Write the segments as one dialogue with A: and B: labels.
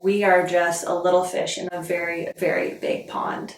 A: We are just a little fish in a very, very big pond.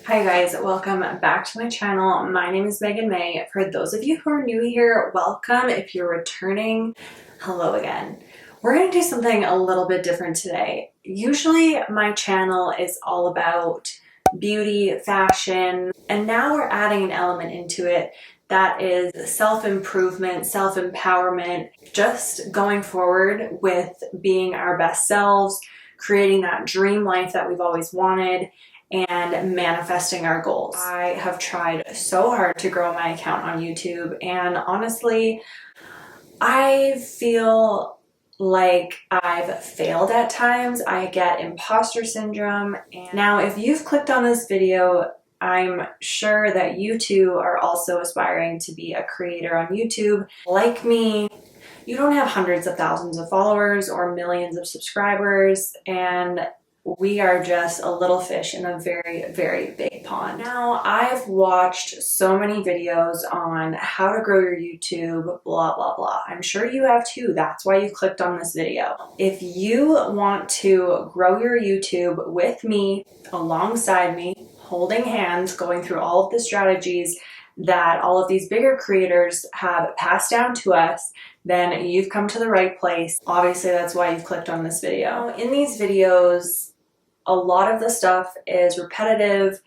A: Hi guys, welcome back to my channel. My name is Megan May. For those of you who are new here, welcome. If you're returning, hello again. We're going to do something a little bit different today. Usually my channel is all about beauty, fashion, and now we're adding an element into it that is self-improvement, self-empowerment, just going forward with being our best selves, creating that dream life that we've always wanted, and manifesting our goals. I have tried so hard to grow my account on YouTube, and honestly, I feel like I've failed at times. I get imposter syndrome. And now, if you've clicked on this video, I'm sure that you too are also aspiring to be a creator on YouTube. Like me, you don't have hundreds of thousands of followers or millions of subscribers, and we are just a little fish in a very, very big pond. Now, I've watched so many videos on how to grow your YouTube, blah, blah, blah. I'm sure you have too. That's why you clicked on this video. If you want to grow your YouTube with me, alongside me, holding hands, going through all of the strategies that all of these bigger creators have passed down to us, then you've come to the right place. Obviously, that's why you've clicked on this video. In these videos, a lot of the stuff is repetitive.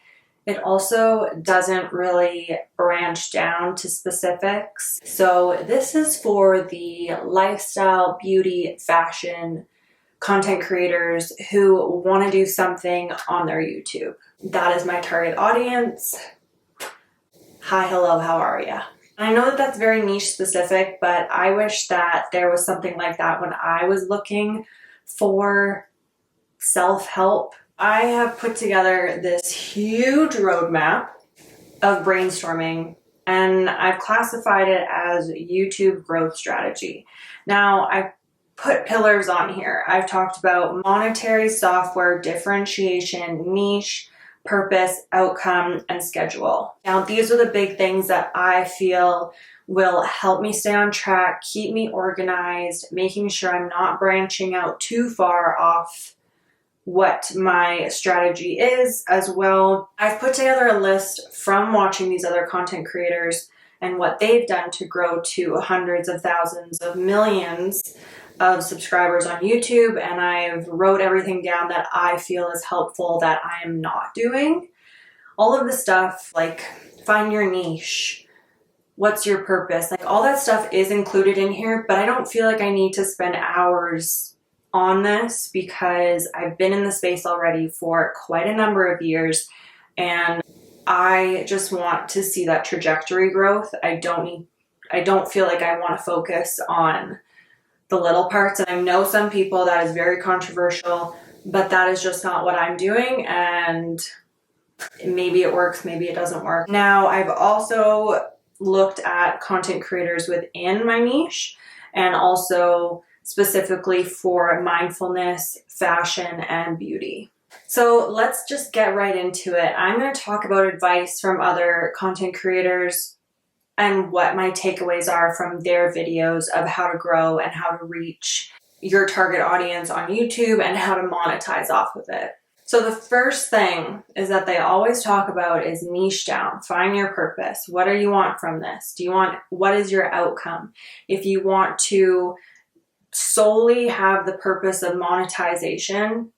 A: It also doesn't really branch down to specifics. So this is for the lifestyle, beauty, fashion content creators who want to do something on their YouTube. That is my target audience. Hi, hello, how are ya? I know that that's very niche specific, but I wish that there was something like that when I was looking for self-help. I have put together this huge roadmap of brainstorming, and I've classified it as YouTube growth strategy. Now, I've put pillars on here. I've talked about monetary, software, differentiation, niche, purpose, outcome, and schedule. Now, these are the big things that I feel will help me stay on track, keep me organized, making sure I'm not branching out too far off what my strategy is as well. I've put together a list from watching these other content creators and what they've done to grow to hundreds of thousands of millions of subscribers on YouTube, and I've wrote everything down that I feel is helpful that I am not doing. All of the stuff like find your niche, what's your purpose, like all that stuff is included in here, but I don't feel like I need to spend hours on this because I've been in the space already for quite a number of years, and I just want to see that trajectory growth. I don't feel like I want to focus on the little parts, and I know some people that is very controversial, but that is just not what I'm doing, and maybe it works, maybe it doesn't work. Now, I've also looked at content creators within my niche and also specifically for mindfulness, fashion, and beauty. So let's just get right into it. I'm going to talk about advice from other content creators and what my takeaways are from their videos of how to grow and how to reach your target audience on YouTube and how to monetize off of it. So the first thing is that they always talk about is niche down, find your purpose. What do you want from this? What is your outcome? If you want to solely have the purpose of monetization,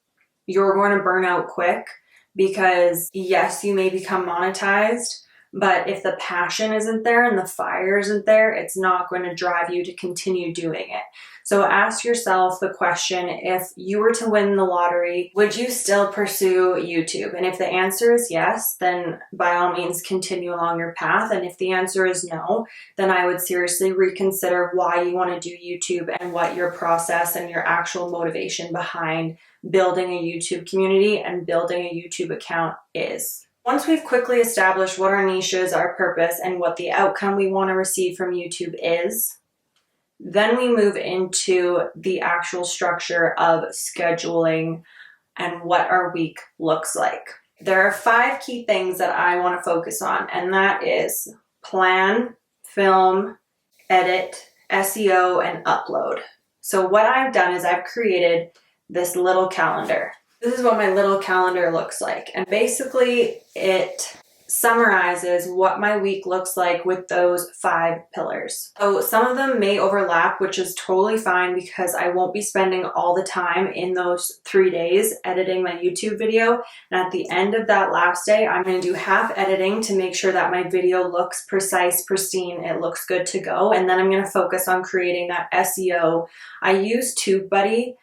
A: you're going to burn out quick because yes, you may become monetized, but if the passion isn't there and the fire isn't there, it's not going to drive you to continue doing it. So ask yourself the question, if you were to win the lottery, would you still pursue YouTube? And if the answer is yes, then by all means continue along your path. And if the answer is no, then I would seriously reconsider why you want to do YouTube and what your process and your actual motivation behind building a YouTube community and building a YouTube account is. Once we've quickly established what our niche is, our purpose, and what the outcome we want to receive from YouTube is, then we move into the actual structure of scheduling and what our week looks like. There are 5 key things that I want to focus on, and that is plan, film, edit, SEO, and upload. So what I've done is I've created this little calendar. This is what my little calendar looks like. And basically it summarizes what my week looks like with those 5 pillars. So some of them may overlap, which is totally fine because I won't be spending all the time in those 3 days editing my YouTube video. And at the end of that last day, I'm going to do half editing to make sure that my video looks precise, pristine, it looks good to go. And then I'm going to focus on creating that SEO. I use TubeBuddy.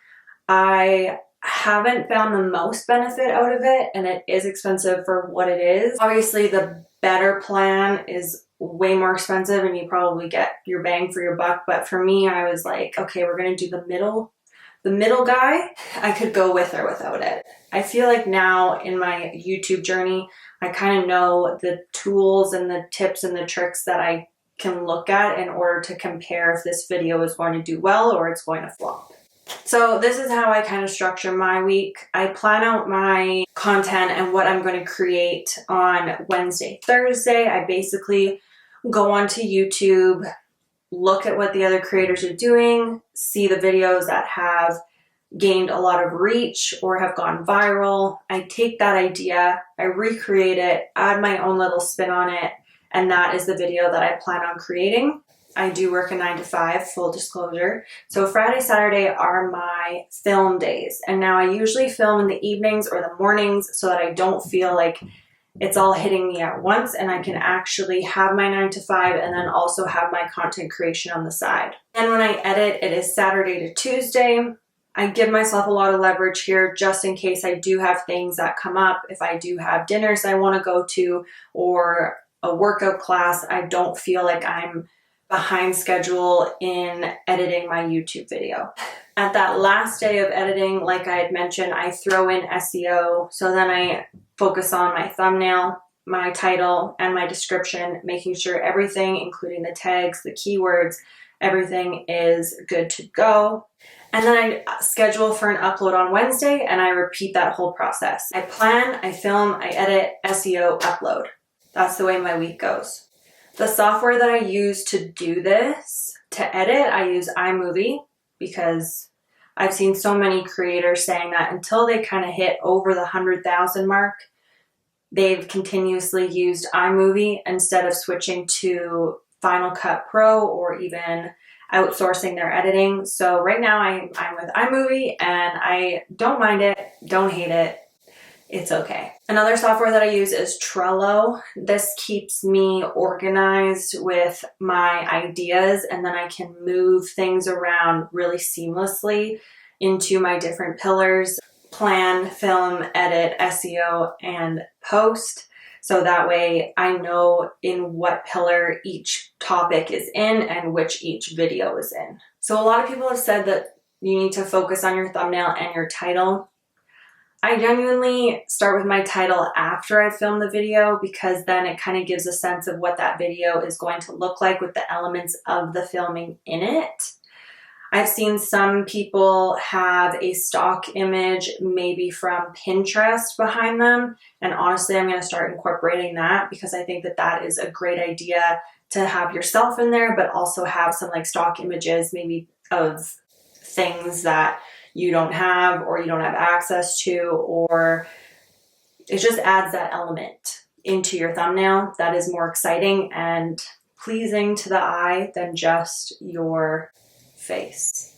A: I haven't found the most benefit out of it, and it is expensive for what it is. Obviously the better plan is way more expensive and you probably get your bang for your buck, but for me I was like, okay, we're gonna do the middle guy. I could go with or without it. I feel like now in my YouTube journey I kind of know the tools and the tips and the tricks that I can look at in order to compare if this video is going to do well or it's going to flop. So this is how I kind of structure my week. I plan out my content and what I'm going to create on Wednesday, Thursday. I basically go onto YouTube, look at what the other creators are doing, see the videos that have gained a lot of reach or have gone viral. I take that idea, I recreate it, add my own little spin on it, and that is the video that I plan on creating. I do work a 9 to 5, full disclosure. So Friday, Saturday are my film days. And now I usually film in the evenings or the mornings so that I don't feel like it's all hitting me at once and I can actually have my 9 to 5 and then also have my content creation on the side. And when I edit, it is Saturday to Tuesday. I give myself a lot of leverage here just in case I do have things that come up. If I do have dinners I want to go to or a workout class, I don't feel like I'm behind schedule in editing my YouTube video. At that last day of editing, like I had mentioned, I throw in SEO. So then I focus on my thumbnail, my title, and my description, making sure everything, including the tags, the keywords, everything is good to go. And then I schedule for an upload on Wednesday and I repeat that whole process. I plan, I film, I edit, SEO, upload. That's the way my week goes. The software that I use to do this, to edit, I use iMovie because I've seen so many creators saying that until they kind of hit over the 100,000 mark, they've continuously used iMovie instead of switching to Final Cut Pro or even outsourcing their editing. So right now I'm with iMovie and I don't mind it, don't hate it. It's okay. Another software that I use is Trello. This keeps me organized with my ideas and then I can move things around really seamlessly into my different pillars: plan, film, edit, SEO, and post. So that way I know in what pillar each topic is in and which each video is in. So a lot of people have said that you need to focus on your thumbnail and your title. I genuinely start with my title after I film the video because then it kind of gives a sense of what that video is going to look like with the elements of the filming in it. I've seen some people have a stock image maybe from Pinterest behind them, and honestly I'm going to start incorporating that because I think that that is a great idea to have yourself in there, but also have some like stock images maybe of things that you don't have or you don't have access to, or it just adds that element into your thumbnail that is more exciting and pleasing to the eye than just your face.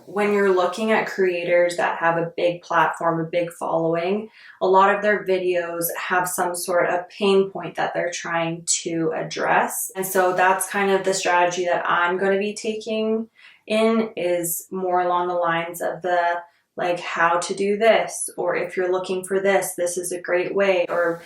A: When you're looking at creators that have a big platform, a big following, a lot of their videos have some sort of pain point that they're trying to address. And so that's kind of the strategy that I'm going to be taking in, is more along the lines of the like how to do this, or if you're looking for this, this is a great way, or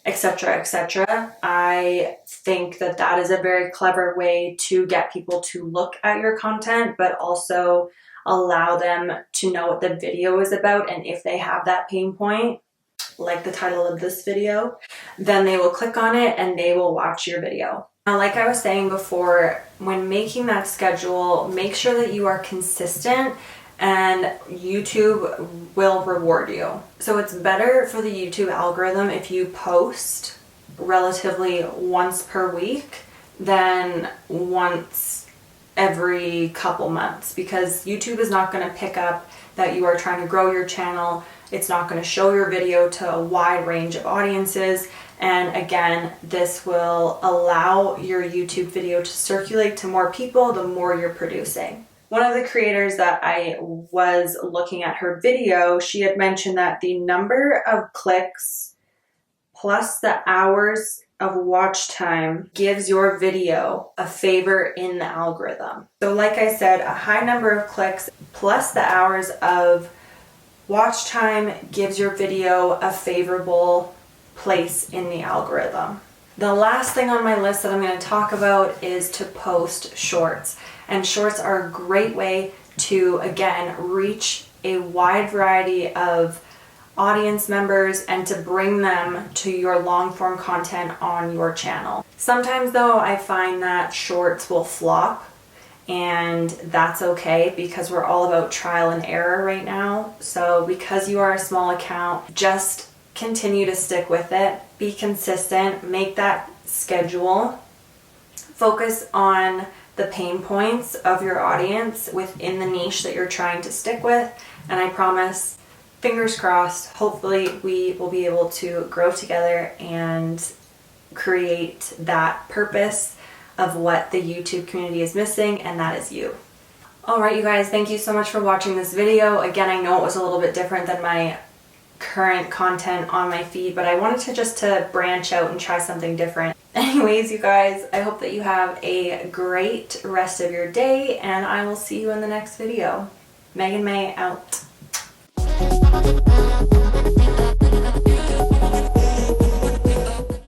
A: etc., etc. I think that that is a very clever way to get people to look at your content, but also allow them to know what the video is about. And if they have that pain point, like the title of this video, then they will click on it and they will watch your video. Now, like I was saying before, when making that schedule, make sure that you are consistent and YouTube will reward you. So it's better for the YouTube algorithm if you post relatively once per week than once every couple months, because YouTube is not going to pick up that you are trying to grow your channel. It's not going to show your video to a wide range of audiences. And again, this will allow your YouTube video to circulate to more people the more you're producing. One of the creators that I was looking at her video, she had mentioned that the number of clicks plus the hours of watch time gives your video a favor in the algorithm. So like I said, a high number of clicks plus the hours of watch time gives your video a favorable place in the algorithm. The last thing on my list that I'm going to talk about is to post shorts. And shorts are a great way to, again, reach a wide variety of audience members and to bring them to your long form content on your channel. Sometimes though, I find that shorts will flop, and that's okay because we're all about trial and error right now. So because you are a small account, just continue to stick with it, be consistent, make that schedule, focus on the pain points of your audience within the niche that you're trying to stick with, and I promise, fingers crossed, hopefully we will be able to grow together and create that purpose of what the YouTube community is missing, and that is you. Alright you guys, thank you so much for watching this video. Again, I know it was a little bit different than my current content on my feed, but I wanted to branch out and try something different. Anyways, you guys, I hope that you have a great rest of your day, and I will see you in the next video. Megan May out.